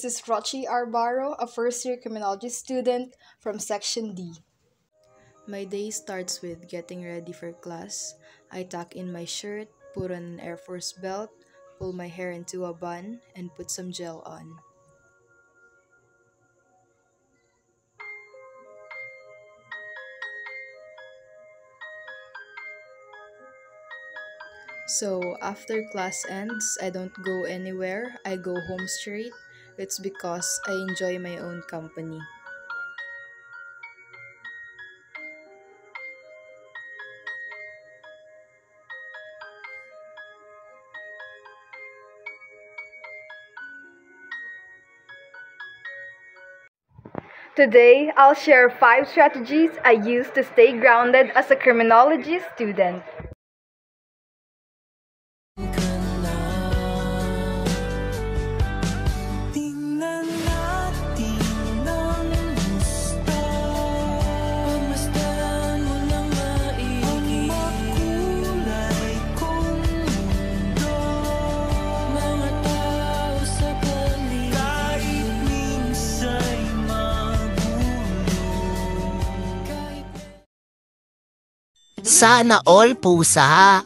is Rochi Arbaro, a first-year criminology student from Section D. My day starts with getting ready for class. I tuck in my shirt, put on an Air Force belt, pull my hair into a bun, and put some gel on. So, after class ends, I don't go anywhere. I go home straight. It's because I enjoy my own company. Today, I'll share 5 strategies I use to stay grounded as a criminology student. Sana all pusa.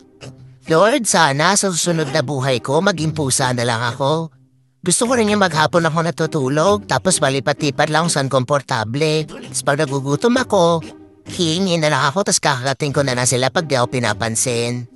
Lord, sana sa susunod na buhay ko, maging pusa na lang ako. Gusto ko rin yung maghapon ako natutulog, tapos malipat-lipat lang saan komportable. Tapos pag nagugutom ako, hihingi na lang ako, tapos kakagating ko na lang sila pag di ako pinapansin.